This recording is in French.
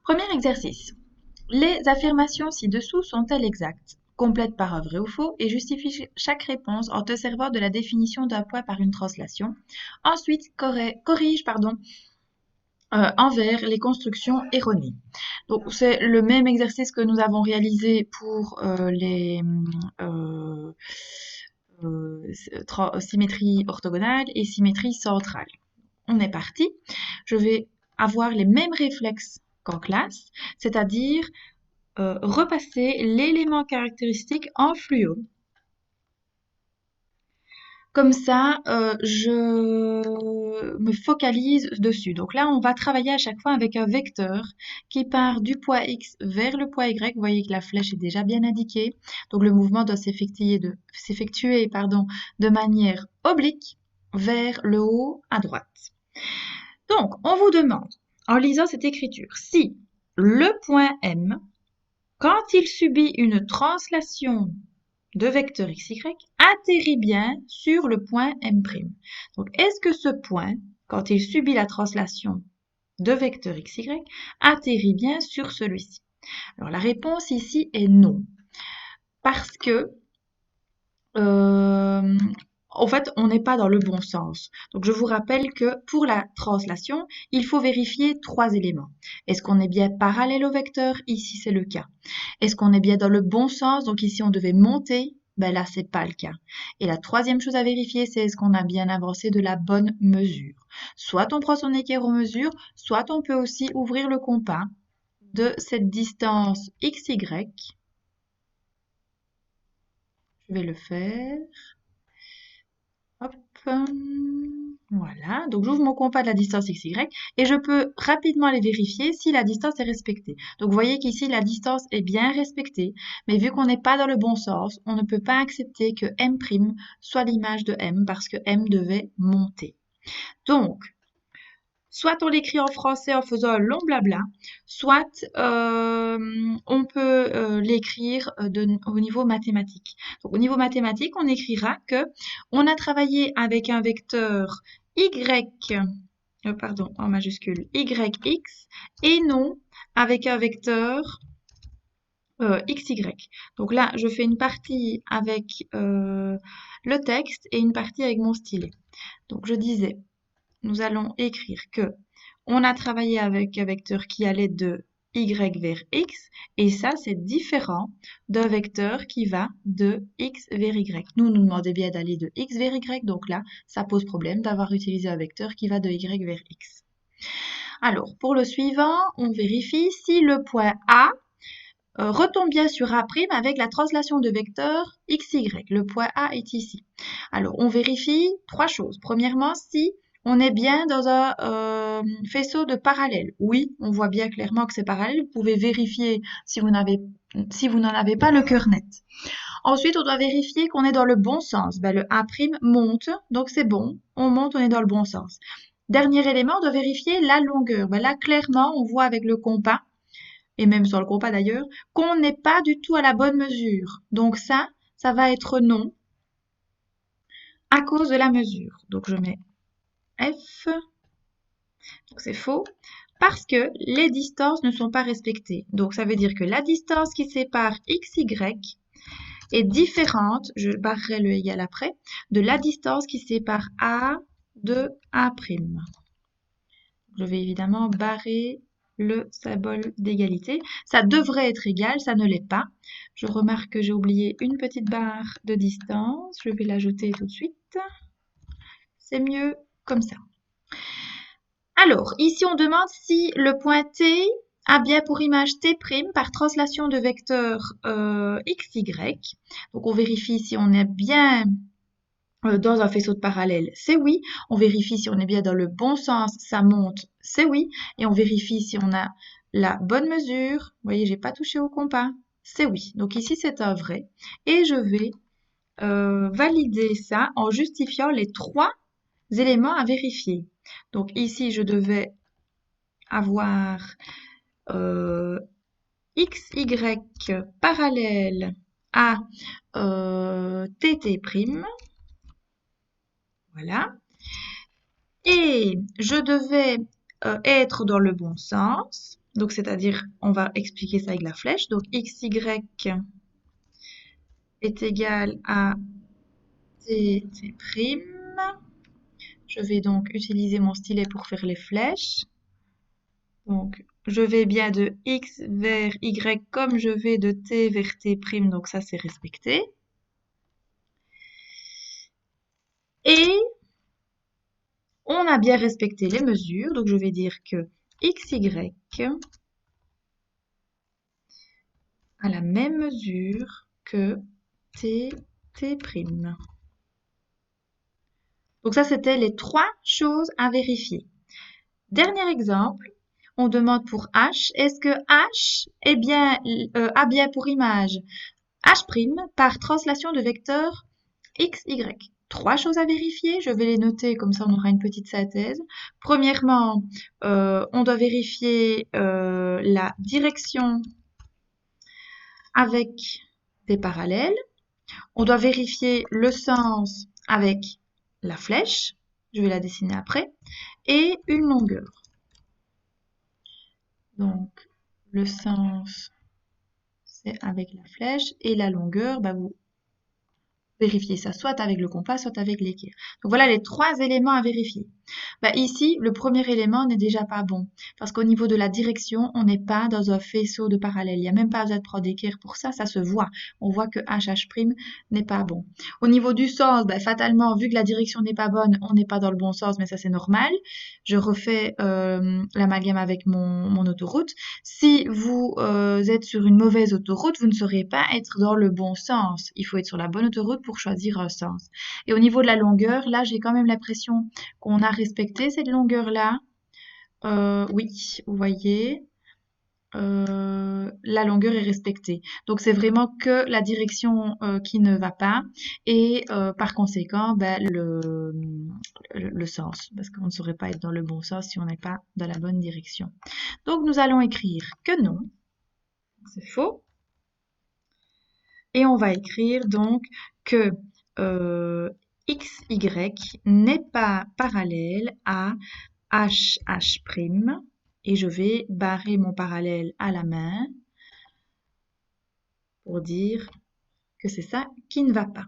Premier exercice. Les affirmations ci-dessous sont-elles exactes? Complète par vrai ou faux et justifie chaque réponse en te servant de la définition d'un point par une translation. Ensuite, corrige envers les constructions erronées. Donc, c'est le même exercice que nous avons réalisé pour les symétrie orthogonale et symétrie centrale. On est parti. Je vais avoir les mêmes réflexes qu'en classe, c'est-à-dire repasser l'élément caractéristique en fluo. Comme ça, je me focalise dessus. Donc là, on va travailler à chaque fois avec un vecteur qui part du poids x vers le poids y. Vous voyez que la flèche est déjà bien indiquée. Donc le mouvement doit s'effectuer de manière oblique vers le haut à droite. Donc, on vous demande, en lisant cette écriture, si le point M, quand il subit une translation de vecteur xy, atterrit bien sur le point M'. Donc, est-ce que ce point, quand il subit la translation de vecteur xy, atterrit bien sur celui-ci? Alors, la réponse ici est non. Parce que en fait, on n'est pas dans le bon sens. Donc, je vous rappelle que pour la translation, il faut vérifier 3 éléments. Est-ce qu'on est bien parallèle au vecteur? Ici, c'est le cas. Est-ce qu'on est bien dans le bon sens? Donc, ici, on devait monter. Ben là, c'est pas le cas. Et la 3e chose à vérifier, c'est est-ce qu'on a bien avancé de la bonne mesure. Soit on prend son équerre-mesure, soit on peut aussi ouvrir le compas de cette distance xy. Je vais le faire. Hop, voilà. Donc, j'ouvre mon compas de la distance xy et je peux rapidement aller vérifier si la distance est respectée. Donc, vous voyez qu'ici, la distance est bien respectée, mais vu qu'on n'est pas dans le bon sens, on ne peut pas accepter que M' soit l'image de M parce que M devait monter. Donc, soit on l'écrit en français en faisant un long blabla, soit on peut l'écrire au niveau mathématique. Donc, au niveau mathématique, on écrira que on a travaillé avec un vecteur en majuscule, yx, et non avec un vecteur xy. Donc là, je fais une partie avec le texte et une partie avec mon stylet. Donc, je disais, nous allons écrire que on a travaillé avec un vecteur qui allait de y vers x, et ça, c'est différent d'un vecteur qui va de x vers y. Nous demandons bien d'aller de x vers y, donc là, ça pose problème d'avoir utilisé un vecteur qui va de y vers x. Alors, pour le suivant, on vérifie si le point A retombe bien sur A' avec la translation de vecteur xy. Le point A est ici. Alors, on vérifie 3 choses. Premièrement, si on est bien dans un faisceau de parallèle. Oui, on voit bien clairement que c'est parallèle. Vous pouvez vérifier si vous n'en avez pas le cœur net. Ensuite, on doit vérifier qu'on est dans le bon sens. Ben, le A' monte, donc c'est bon. On monte, on est dans le bon sens. Dernier élément, on doit vérifier la longueur. Ben, là, clairement, on voit avec le compas, et même sur le compas d'ailleurs, qu'on n'est pas du tout à la bonne mesure. Donc ça va être non à cause de la mesure. Donc je mets F, donc c'est faux, parce que les distances ne sont pas respectées. Donc ça veut dire que la distance qui sépare xy est différente, je barrerai le égal après, de la distance qui sépare A de A'. Je vais évidemment barrer le symbole d'égalité. Ça devrait être égal, ça ne l'est pas. Je remarque que j'ai oublié une petite barre de distance. Je vais l'ajouter tout de suite. C'est mieux comme ça. Alors, ici, on demande si le point T a bien pour image T' par translation de vecteur xy. Donc, on vérifie si on est bien dans un faisceau de parallèle, c'est oui. On vérifie si on est bien dans le bon sens, ça monte, c'est oui. Et on vérifie si on a la bonne mesure. Vous voyez, j'ai pas touché au compas, c'est oui. Donc ici, c'est un vrai. Et je vais valider ça en justifiant les 3 éléments à vérifier. Donc ici, je devais avoir xy parallèle à tt'. Voilà. Et je devais être dans le bon sens. Donc, c'est-à-dire, on va expliquer ça avec la flèche. Donc, xy est égal à t'. Je vais donc utiliser mon stylet pour faire les flèches. Donc, je vais bien de x vers y comme je vais de t vers t', donc ça c'est respecté. Et on a bien respecté les mesures, donc je vais dire que xy a la même mesure que t'. Donc ça, c'était les 3 choses à vérifier. Dernier exemple, on demande pour h. Est-ce que h est bien, a bien pour image h' par translation de vecteur x, y? 3 choses à vérifier, je vais les noter, comme ça on aura une petite synthèse. Premièrement, on doit vérifier la direction avec des parallèles. On doit vérifier le sens avec la flèche, je vais la dessiner après, et une longueur. Donc, le sens, c'est avec la flèche, et la longueur, bah, vous vérifiez ça soit avec le compas, soit avec l'équerre. Donc voilà les 3 éléments à vérifier. Bah, ici, le premier élément n'est déjà pas bon, parce qu'au niveau de la direction, on n'est pas dans un faisceau de parallèle. Il n'y a même pas besoin de prendre d'équerre pour ça, ça se voit. On voit que HH' n'est pas bon. Au niveau du sens, bah, fatalement, vu que la direction n'est pas bonne, on n'est pas dans le bon sens, mais ça c'est normal. Je refais l'amalgame avec mon autoroute. Si vous êtes sur une mauvaise autoroute, vous ne saurez pas être dans le bon sens. Il faut être sur la bonne autoroute pour choisir un sens. Et au niveau de la longueur, là, j'ai quand même l'impression qu'on a respecté cette longueur-là. Oui, vous voyez, la longueur est respectée. Donc, c'est vraiment que la direction qui ne va pas et par conséquent, ben, le sens, parce qu'on ne saurait pas être dans le bon sens si on n'est pas dans la bonne direction. Donc, nous allons écrire que non, c'est faux. Et on va écrire donc que XY n'est pas parallèle à HH', et je vais barrer mon parallèle à la main pour dire que c'est ça qui ne va pas.